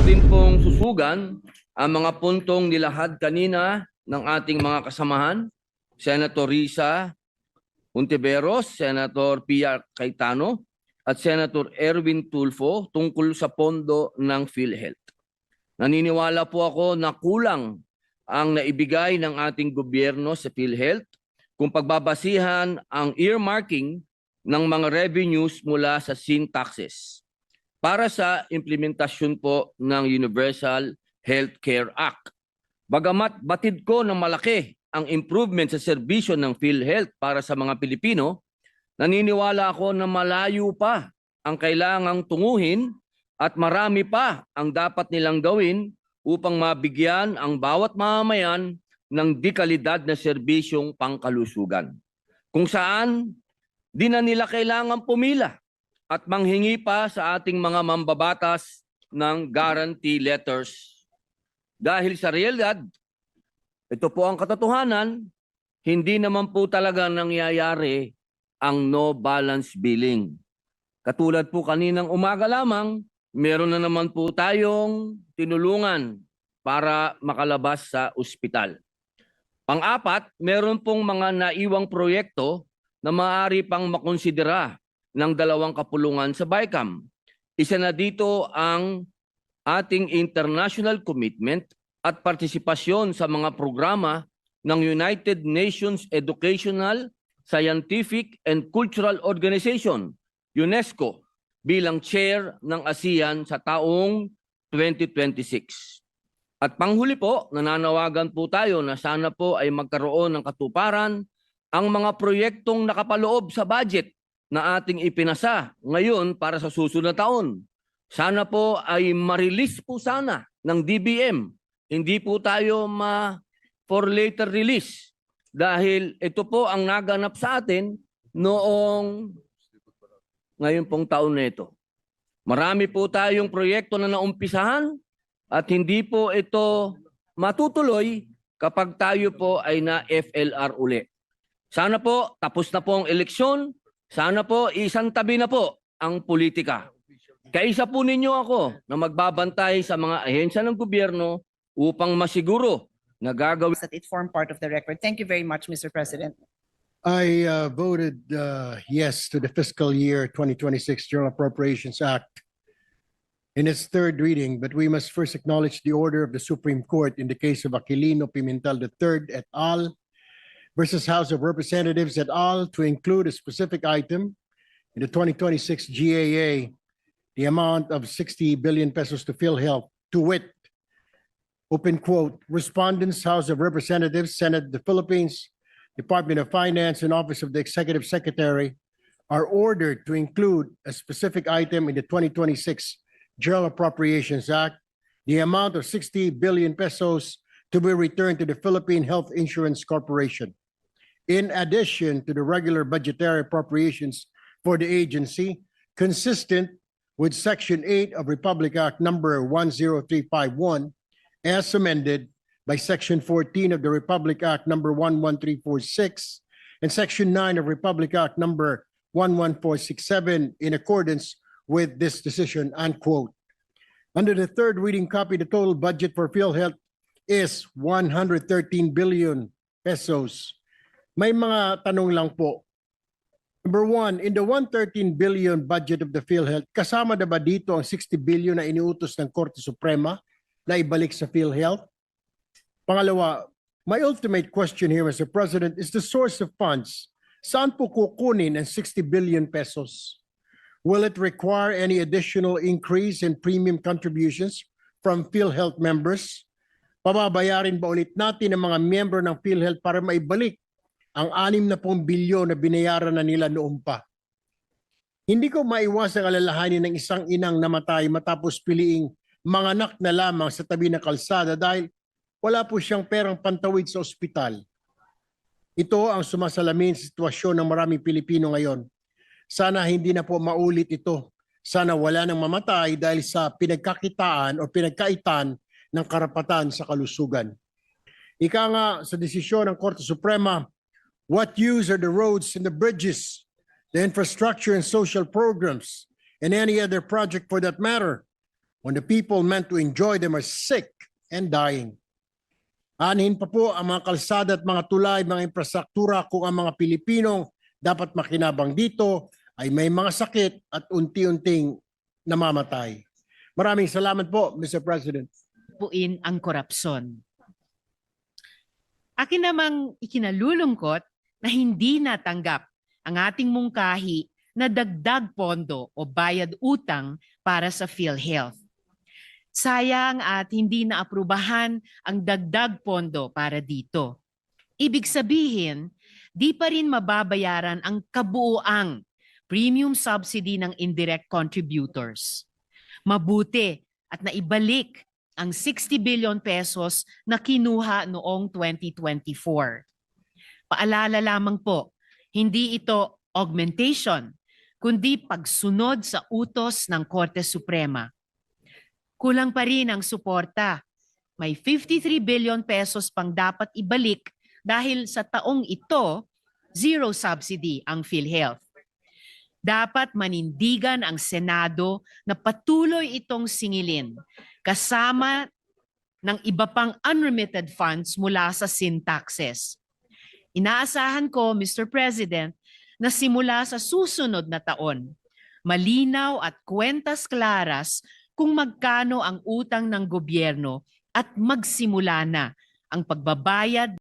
din pong susugan ang mga puntong nilahad kanina ng ating mga kasamahan, Senator Risa Hontiveros, Senator Pia Cayetano, at Senator Erwin Tulfo tungkol sa pondo ng PhilHealth. Naniniwala po ako na kulang ang naibigay ng ating gobyerno sa PhilHealth kung pagbabasihan ang earmarking ng mga revenues mula sa sin taxes para sa implementasyon po ng Universal Healthcare Act. Bagamat batid ko na malaki ang improvement sa serbisyo ng PhilHealth para sa mga Pilipino, naniniwala ako na malayo pa ang kailangang tunguhin at marami pa ang dapat nilang gawin upang mabigyan ang bawat mamamayan ng dekalidad na serbisyong pangkalusugan. Kung saan, di na nila kailangan pumila at manghingi pa sa ating mga mambabatas ng guarantee letters. Dahil sa realidad, ito po ang katotohanan, hindi naman po talaga nangyayari ang no balance billing. Katulad po kaninang umaga lamang, meron na naman po tayong tinulungan para makalabas sa ospital. Pang-apat, meron pong mga naiwang proyekto na maaari pang makonsidera ng 2 kapulungan sa BICAM. Isa na dito ang ating international commitment at partisipasyon sa mga programa ng United Nations Educational, Scientific and Cultural Organization, UNESCO, bilang chair ng ASEAN sa taong 2026. At panghuli po, nananawagan po tayo na sana po ay magkaroon ng katuparan ang mga proyektong nakapaloob sa budget na ating ipinasa ngayon para sa susunod na taon. Sana po ay ma-release po sana ng DBM. Hindi po tayo for later release dahil ito po ang naganap sa atin noong ngayon pong taon na ito. Marami po tayong proyekto na naumpisahan at hindi po ito matutuloy kapag tayo po ay na FLR uli. Sana po tapos na po ang eleksyon. Sana po isang tabi na po ang politika. Kaisa po ninyo ako na magbabantay sa mga ahensya ng gobyerno upang masiguro na gagawin that it form part of the record. Thank you very much, Mr. President. I voted yes to the fiscal year 2026 General Appropriations Act in its third reading, but we must first acknowledge the order of the Supreme Court in the case of Aquilino Pimentel III et al. Versus House of Representatives et al. To include a specific item in the 2026 GAA, the amount of 60 billion pesos to PhilHealth, to wit, open quote, respondents, House of Representatives, Senate of the Philippines, Department of Finance, and Office of the Executive Secretary are ordered to include a specific item in the 2026 General Appropriations Act, the amount of 60 billion pesos to be returned to the Philippine Health Insurance Corporation. In addition to the regular budgetary appropriations for the agency, consistent with Section 8 of Republic Act number 10351, as amended by Section 14 of the Republic Act number 11346 and Section 9 of Republic Act number 11467 in accordance with this decision, unquote. Under the third reading copy, the total budget for PhilHealth is 113 billion pesos. May mga tanong lang po. Number one, in the 113 billion budget of the PhilHealth, kasama na ba dito ang 60 billion na iniutos ng Korte Suprema na ibalik sa PhilHealth? Pangalawa, my ultimate question here, Mr. President, is the source of funds. Saan po kukunin ang 60 billion pesos? Will it require any additional increase in premium contributions from PhilHealth members? Pababayarin ba ulit natin ang mga miyembro ng PhilHealth para maibalik ang 60 bilyon na binayaran na nila noon pa? Hindi ko maiwasang alalahanin ng isang inang namatay matapos piliing manganak na lamang sa tabi ng kalsada dahil wala po siyang perang pantawid sa ospital. Ito ang sumasalamin sa sitwasyon ng maraming Pilipino ngayon. Sana hindi na po maulit ito. Sana wala nang mamatay dahil sa pinagkakitaan o pinagkaitan ng karapatan sa kalusugan. Ika nga sa desisyon ng Korte Suprema, what use are the roads and the bridges, the infrastructure and social programs, and any other project for that matter, when the people meant to enjoy them are sick and dying. Aanhin pa po ang mga kalsada at mga tulay, mga infrastruktura kung ang mga Pilipinong dapat makinabang dito ay may mga sakit at unti-unting namamatay. Maraming salamat po, Mr. President. Puin ang korupsyon. Akin namang ikinalulungkot na hindi natanggap ang ating mungkahi na dagdag pondo o bayad utang para sa PhilHealth. Sayang at hindi naaprubahan ang dagdag pondo para dito. Ibig sabihin, di pa rin mababayaran ang kabuuang premium subsidy ng indirect contributors. Mabuti at naibalik ang 60 billion pesos na kinuha noong 2024. Paalala lamang po, hindi ito augmentation, kundi pagsunod sa utos ng Korte Suprema. Kulang pa rin ang suporta. May 53 billion pesos pang dapat ibalik dahil sa taong ito, zero subsidy ang PhilHealth. Dapat manindigan ang Senado na patuloy itong singilin kasama ng iba pang unremitted funds mula sa sin taxes. Inaasahan ko, Mr. President, na simula sa susunod na taon, malinaw at kwentas klaras kung magkano ang utang ng gobyerno at magsimula na ang pagbabayad